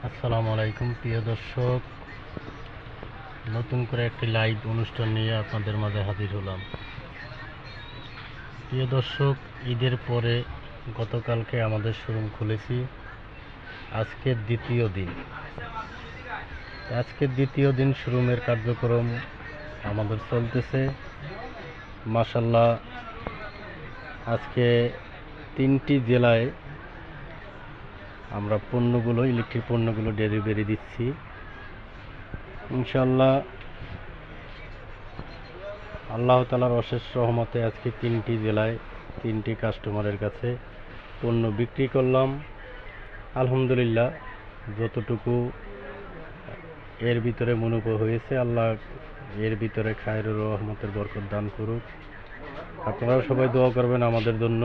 আসসালামু আলাইকুম প্রিয় দর্শক, নতুন করে একটি লাইভ অনুষ্ঠান নিয়ে আপনাদের মাঝে হাজির হলাম। প্রিয় দর্শক, ঈদের পরে গতকালকে আমাদের শোরুম খুলেছি। আজকের দ্বিতীয় দিন শোরুমের কার্যক্রম আমাদের চলতেছে। মাশাআল্লাহ, আজকে 3টি জেলায় আমরা ইলেকট্রিক পণ্যগুলো ডেলিভারি দিচ্ছি। ইনশাআল্লাহ আল্লাহ তাআলার অশেষ রহমতে আজকে 3টি জেলায় 3টি কাস্টমারের কাছে পণ্য বিক্রি করলাম। আলহামদুলিল্লাহ, যতটুকু এর ভিতরে মুনাফা হয়েছে, আল্লাহ এর ভিতরে খায়রুর রহমতের বরকত দান করুক। আপনারা সবাই দোয়া করবেন আমাদের জন্য,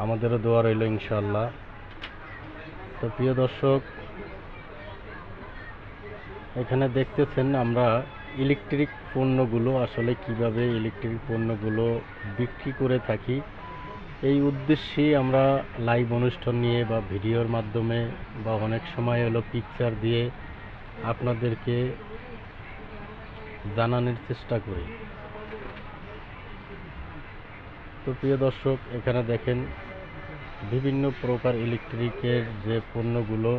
আমাদেরও দোয়া রইল ইনশাআল্লাহ। তো প্রিয় দর্শক, এখানে দেখতেছেন আমরা ইলেকট্রিক পণ্যগুলো আসলে কিভাবে বিক্রি করে থাকি। এই উদ্দেশ্যেই আমরা লাইভ অনুষ্ঠান নিয়ে বা ভিডিওর মাধ্যমে বা অনেক সময় পিকচার দিয়ে আপনাদেরকে জানানোর চেষ্টা করি। তো প্রিয় দর্শক, এখানে দেখেন বিভিন্ন প্রকার ইলেকট্রিকের যে পণ্যগুলো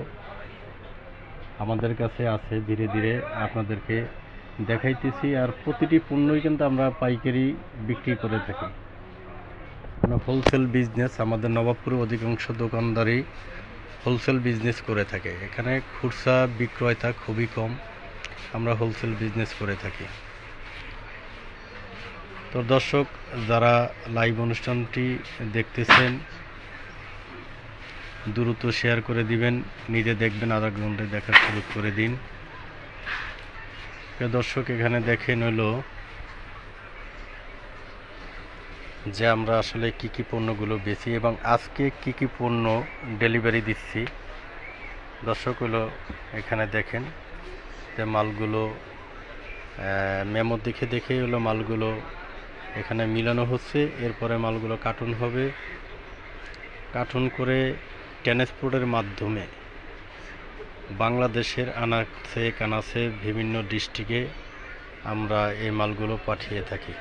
আমাদের কাছে আছে, ধীরে ধীরে আপনাদেরকে দেখাইতেছি। আর প্রতিটি পণ্যই কিন্তু আমরা পাইকারি বিক্রি করে থাকি। হোলসেল বিজনেস, আমাদের নবাবপুরে অধিকাংশ দোকানদারই হোলসেল বিজনেস করে থাকে। এখানে খুচরা বিক্রয়তা খুবই কম, আমরা হোলসেল বিজনেস করে থাকি। তো দর্শক, যারা লাইভ অনুষ্ঠানটি দেখতেছেন দ্রুত শেয়ার করে দিবেন, নিজে দেখবেন, আধা ঘন্টায় দেখার সুযোগ করে দিন। দর্শক, এখানে দেখেন যে আমরা আসলে কি কি পণ্যগুলো বেচি এবং আজকে কি কি পণ্য ডেলিভারি দিচ্ছি। দর্শক এখানে দেখেন যে মালগুলো মেমো দেখে দেখে মালগুলো এখানে মিলানো হচ্ছে। এরপরে মালগুলো কার্টুন হবে, কার্টুন করে ট্রান্সপোর্টের মাধ্যমে বাংলাদেশের আনাচে কানাচে বিভিন্ন ডিস্ট্রিক্টে আমরা এই মালগুলো পাঠিয়ে থাকি।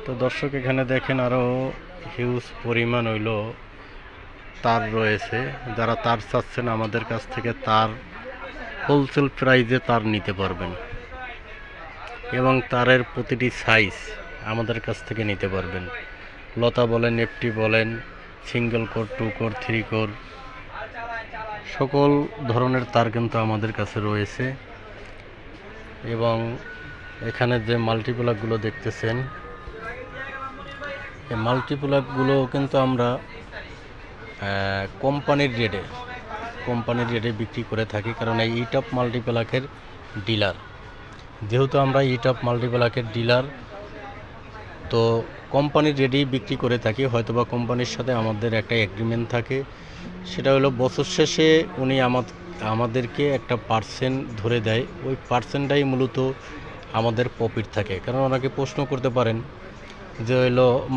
তো দর্শক, এখানে দেখেন আরও হিউজ পরিমাণ তার রয়েছে। যারা তার চাচ্ছেন আমাদের কাছ থেকে তার হোলসেল প্রাইসে তার নিতে পারবেন এবং তারের প্রতিটি সাইজ আমাদের কাছ থেকে নিতে পারবেন। লতা বলেন, এফটি বলেন, সিঙ্গেল কোর, 2 কোর, 3 কোর, সকল ধরনের তার কিন্তু আমাদের কাছে রয়েছে। এবং এখানে যে মাল্টিপ্লাগগুলো দেখতেছেন, এই মাল্টিপ্লাগগুলো কিন্তু আমরা কোম্পানির রেটে বিক্রি করে থাকি। কারণ এই ইটপ মাল্টিপ্লাগের ডিলার, যেহেতু আমরা ইটপ মাল্টিপ্লাগের ডিলার, তো কোম্পানির রেটেই বিক্রি করে থাকি। হয়তোবা কোম্পানির সাথে আমাদের একটা এগ্রিমেন্ট থাকে, সেটা বছর শেষে উনি আমাদেরকে একটা পার্সেন্ট ধরে দেয়। ওই পার্সেন্টটাই মূলত আমাদের প্রফিট থাকে। কারণ ওনাকে প্রশ্ন করতে পারেন যে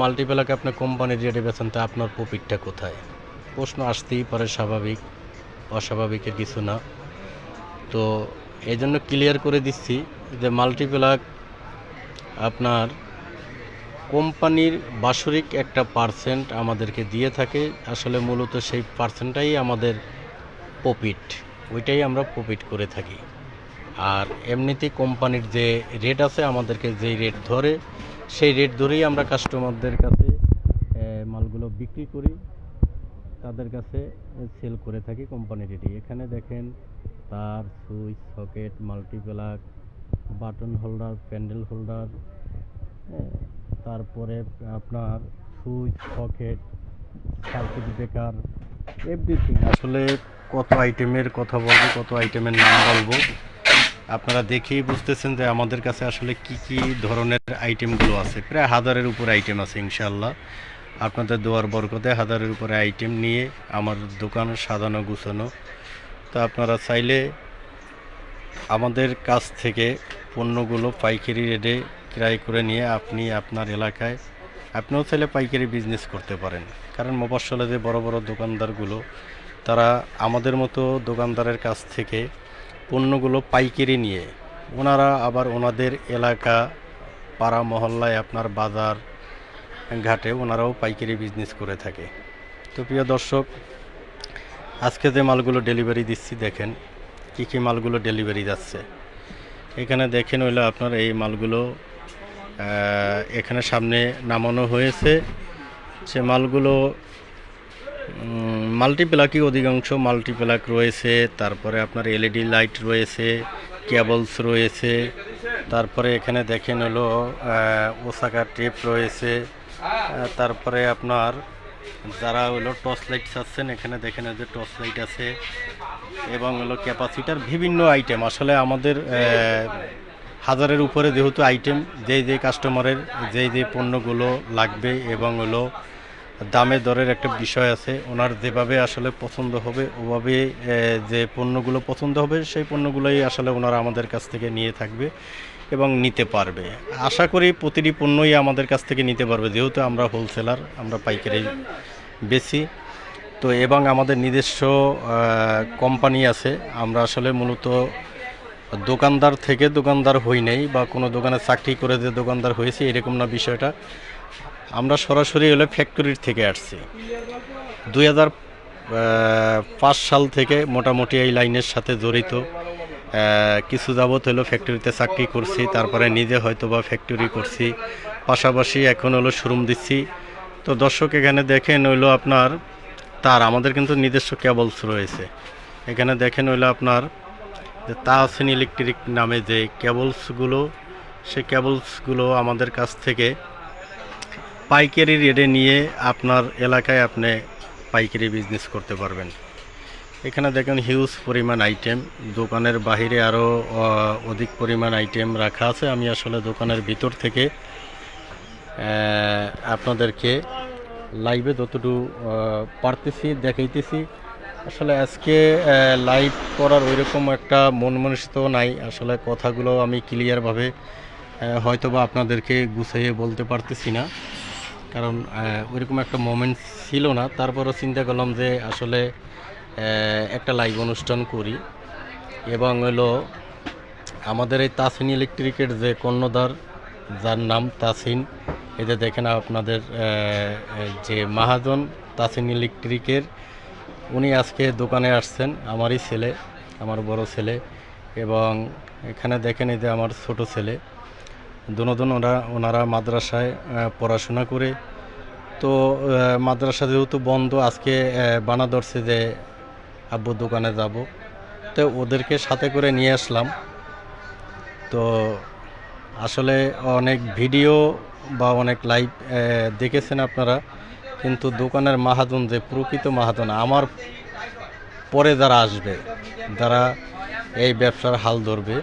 মাল্টিপ্লাকে আপনি কোম্পানির রেটে বেচেন, তা আপনার প্রফিটটা কোথায়? প্রশ্ন আসতেই পারে, স্বাভাবিক, অস্বাভাবিকের কিছু না। তো এই জন্য ক্লিয়ার করে দিচ্ছি যে মাল্টিপ্লাক আপনার কোম্পানির বাৎসরিক একটা পার্সেন্ট আমাদেরকে দিয়ে থাকে। আসলে মূলত সেই পার্সেন্টটাই আমাদের প্রফিট, ওইটাই আমরা প্রফিট করে থাকি। আর এমনিতেই কোম্পানির যে রেট আছে, আমাদেরকে যেই রেট ধরে, সেই রেট ধরেই আমরা কাস্টমারদের কাছে মালগুলো বিক্রি করি, তাদের কাছে সেল করে থাকি কোম্পানি রেটে। এখানে দেখেন তার, switch, socket, multiplug, button holder, pandal holder, তারপরে আপনার switch, socket, circuit breaker, everything. আসলে কত আইটেমের কথা বলবো, কত আইটেমের নাম বলবো, আপনারা দেখেই বুঝতেছেন যে আমাদের কাছে আসলে কি কি ধরনের আইটেমগুলো আছে। প্রায় 1000-এর উপরে আইটেম আছে ইনশাআল্লাহ। আপনাদের দোয়ার বরকতে 1000-এর উপরে আইটেম নিয়ে আমার দোকান সাজানো গুছানো। তো আপনারা চাইলে আমাদের কাছ থেকে পণ্যগুলো পাইকারি রেটে ক্রয় করে নিয়ে আপনি আপনার এলাকায় আপনিও চাইলে পাইকারি বিজনেস করতে পারেন। কারণ মফস্বলে যে বড় বড় দোকানদারগুলো, তারা আমাদের মতো দোকানদারের কাছ থেকে পণ্যগুলো পাইকারি নিয়ে ওনারা আবার ওনাদের এলাকা, পাড়া মহল্লায়, আপনার বাজার ঘাটে ওনারাও পাইকারি বিজনেস করে থাকে। তো প্রিয় দর্শক, আজকে যে মালগুলো ডেলিভারি দিচ্ছি, দেখেন কী কী মালগুলো ডেলিভারি যাচ্ছে। এখানে দেখেন হইলো আপনার এই মালগুলো এখানে সামনে নামানো হয়েছে। সে মালগুলো মাল্টিপ্লাকই অধিকাংশ মাল্টিপ্লাক রয়েছে, তারপরে আপনার এলইডি লাইট রয়েছে, কেবলস রয়েছে, তারপরে এখানে দেখেন হলো ওসাকা টেপ রয়েছে, তারপরে আপনার যারা হলো টর্চ লাইট চাচ্ছেন, এখানে দেখেন যে টর্চ লাইট আছে, এবং হলো ক্যাপাসিটার বিভিন্ন আইটেম। আসলে আমাদের হাজারের উপরে যেহেতু আইটেম, যেই কাস্টমারের যেই পণ্যগুলো লাগবে এবং হলো দামে দরের একটা বিষয় আছে, ওনার যেভাবে আসলে পছন্দ হবে ওভাবে যে পণ্যগুলো পছন্দ হবে সেই পণ্যগুলোই আসলে ওনারা আমাদের কাছ থেকে নিয়ে থাকবে এবং নিতে পারবে। আশা করি প্রতিটি পণ্যই আমাদের কাছ থেকে নিতে পারবে, যেহেতু আমরা হোলসেলার, আমরা পাইকারি বেশি। তো এবং আমাদের নিজস্ব কোম্পানি আছে। আমরা আসলে মূলত দোকানদার থেকে দোকানদার হই নাই, বা কোনো দোকানে চাকরি করে যে দোকানদার হয়েছে এরকম না বিষয়টা। আমরা সরাসরি হলে ফ্যাক্টরির থেকে আসছি। 2005 সাল থেকে মোটামুটি এই লাইনের সাথে জড়িত। কিছু যাবৎ হলো ফ্যাক্টরিতে চাকরি করছি, তারপরে নিজে হয়তো বা ফ্যাক্টরি করছি, পাশাপাশি এখন হলো শোরুম দিচ্ছি। তো দর্শক, এখানে দেখেন হইলো আপনার আমাদের কিন্তু নিজস্ব কেবলস রয়েছে। এখানে দেখেন হইলো আপনার যে তাহসিন ইলেকট্রিক নামে যে কেবলসগুলো, সেই কেবলসগুলো আমাদের কাছ থেকে পাইকারি রেটে নিয়ে আপনার এলাকায় আপনি পাইকারি বিজনেস করতে পারবেন। এখানে দেখেন হিউজ পরিমাণ আইটেম, দোকানের বাহিরে আরও অধিক পরিমাণ আইটেম রাখা আছে। আমি আসলে দোকানের ভিতর থেকে আপনাদেরকে লাইভে যতটুকু পারতেছি দেখাইতেছি। আসলে আজকে লাইভ করার ওইরকম একটা মন মানসিকতাও নাই। আসলে কথাগুলো আমি ক্লিয়ারভাবে হয়তো বা আপনাদেরকে গুছিয়ে বলতে পারতেছি না, কারণ ওইরকম একটা মোমেন্ট ছিল না। তারপরও চিন্তা করলাম যে আসলে একটা লাইভ অনুষ্ঠান করি, এবং হলো আমাদের এই তাসিন ইলেকট্রিকের যে কর্ণধার, যার নাম তাসিন, এতে দেখেন আপনাদের যে মহাজন তাসিন ইলেকট্রিকের, উনি আজকে দোকানে আসছেন। আমারই ছেলে, আমার বড় ছেলে, এবং এখানে দেখেন এই যে আমার ছোট ছেলে, দুজন ওনারা মাদ্রাসায় পড়াশোনা করে। তো মাদ্রাসা যেহেতু বন্ধ, আজকে বানা ধরছে যে আব্বু দোকানে যাব, তো ওদেরকে সাথে করে নিয়ে আসলাম। তো আসলে অনেক ভিডিও বা অনেক লাইভ দেখেছেন আপনারা, কিন্তু দোকানের মাহাজন যে প্রকৃত মাহাজন, আমার পরে যারা আসবে, যারা এই ব্যবসার হাল ধরবে,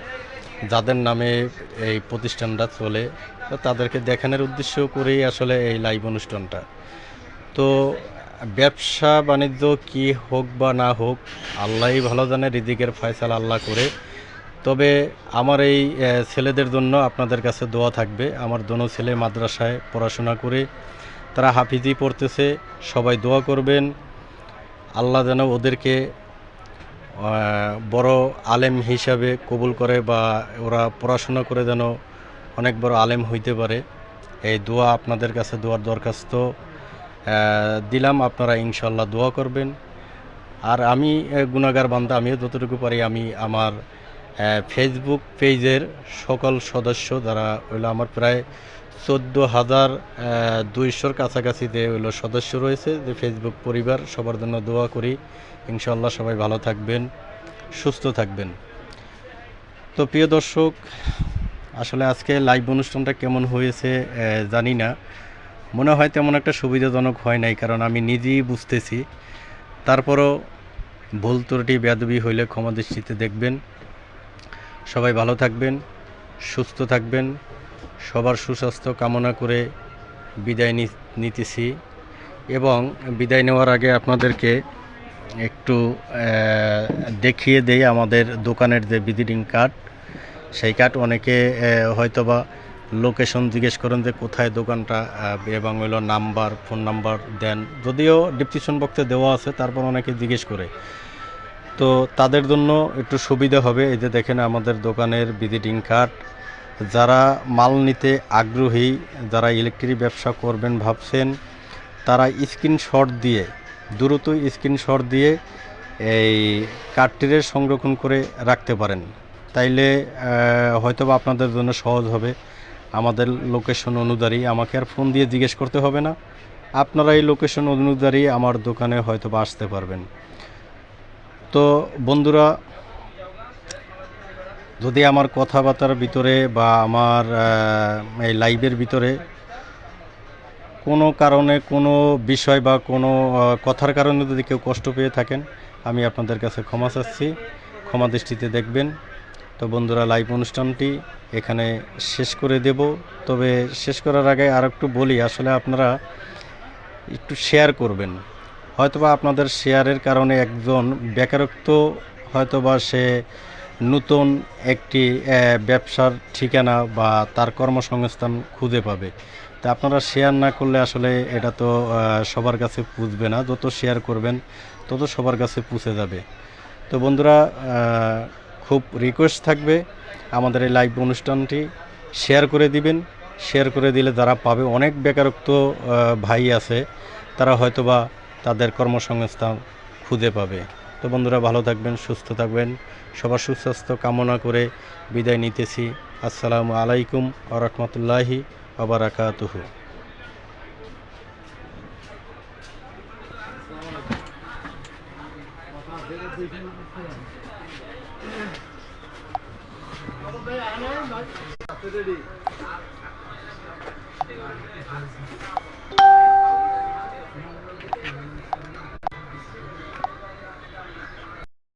যাদের নামে এই প্রতিষ্ঠানটা চলে, তাদেরকে দেখানোর উদ্দেশ্য করেই আসলে এই লাইভ অনুষ্ঠানটা। তো ব্যবসা বাণিজ্য কি হোক বা না হোক, আল্লাহই ভালো জানে, রিজিকের ফয়সালা আল্লাহ করে। তবে আমার এই ছেলেদের জন্য আপনাদের কাছে দোয়া থাকবে। আমার দোনো ছেলে মাদ্রাসায় পড়াশোনা করে তারা হাফিজি পড়তেছে, সবাই দোয়া করবেন আল্লাহ যেন ওদেরকে বড় আলেম হিসাবে কবুল করে, বা ওরা পড়াশোনা করে যেন অনেক বড় আলেম হইতে পারে। এই দোয়া আপনাদের কাছে, দোয়ার দরখাস্ত দিলাম, আপনারা ইনশাল্লাহ দোয়া করবেন। আর আমি গুনাহগার বান্দা, আমিও যতটুকু পারি আমি আমার ফেসবুক পেজের সকল সদস্য যারা হইলো আমার প্রায় 14,200 কাছাকাছি যে হইলো সদস্য রয়েছে, যে ফেসবুক পরিবার, সবার জন্য দোয়া করি। ইনশাল্লাহ সবাই ভালো থাকবেন, সুস্থ থাকবেন। তো প্রিয় দর্শক, আসলে আজকে লাইভ অনুষ্ঠানটা কেমন হয়েছে জানি না, মনে হয় তেমন একটা সুবিধাজনক হয় নাই, কারণ আমি নিজেই বুঝতেছি। তারপরও ভুল ত্রুটি বেয়াদবি হইলে ক্ষমা দৃষ্টিতে দেখবেন। সবাই ভালো থাকবেন, সুস্থ থাকবেন। সবার সুস্বাস্থ্য কামনা করে বিদায় নিতেছি। এবং বিদায় নেওয়ার আগে আপনাদেরকে একটু দেখিয়ে দেই আমাদের দোকানের যে ভিজিটিং কার্ড। সেই কার্ড অনেকে হয়তোবা লোকেশন জিজ্ঞেস করেন যে কোথায় দোকানটা, এবং হলো নাম্বার, ফোন নাম্বার দেন, যদিও ডিসক্রিপশন বক্সে দেওয়া আছে, তারপর অনেকে জিজ্ঞেস করে। তো তাদের জন্য একটু সুবিধা হবে। এই যে দেখেন আমাদের দোকানের ভিজিটিং কার্ড। যারা মাল নিতে আগ্রহী, যারা ইলেকট্রিক ব্যবসা করবেন ভাবছেন, তারা স্ক্রিনশট দিয়ে, দ্রুত স্ক্রিনশট দিয়ে এই কার্ডটিরে সংরক্ষণ করে রাখতে পারেন। তাইলে হয়তোবা আপনাদের জন্য সহজ হবে। আমাদের লোকেশন অনুযায়ী আমাকে আর ফোন দিয়ে জিজ্ঞেস করতে হবে না, আপনারা এই লোকেশন অনুযায়ী আমার দোকানে হয়তোবা আসতে পারবেন। তো বন্ধুরা, যদি আমার কথাবার্তার ভিতরে বা আমার এই লাইভের ভিতরে কোনো কারণে, কোনো বিষয় বা কোনো কথার কারণে যদি কেউ কষ্ট পেয়ে থাকেন, আমি আপনাদের কাছে ক্ষমা চাচ্ছি, ক্ষমা দৃষ্টিতে দেখবেন। তো বন্ধুরা, লাইভ অনুষ্ঠানটি এখানে শেষ করে দেব। তবে শেষ করার আগে আর একটু বলি, আসলে আপনারা একটু শেয়ার করবেন। হয়তোবা আপনাদের শেয়ারের কারণে একজন বেকারত্ব, হয়তোবা সে নতুন একটি ব্যবসার ঠিকানা বা তার কর্মসংস্থান খুঁজে পাবে। তা আপনারা শেয়ার না করলে আসলে এটা তো সবার কাছে পুষবে না। যত শেয়ার করবেন তত সবার কাছে পুষে যাবে। তো বন্ধুরা, খুব রিকোয়েস্ট থাকবে আমাদের এই লাইভ অনুষ্ঠানটি শেয়ার করে দিবেন। শেয়ার করে দিলে যারা পাবে, অনেক বেকারত্ব ভাই আছে, তারা হয়তোবা তাদের কর্মসংস্থান খুঁজে পাবে। তো বন্ধুরা, ভালো থাকবেন, সুস্থ থাকবেন, সবার সুস্বাস্থ্য কামনা করে বিদায় নিতেছি। আসসালামু আলাইকুম ওয়া রাহমাতুল্লাহি ওয়া বারাকাতুহু। Ready?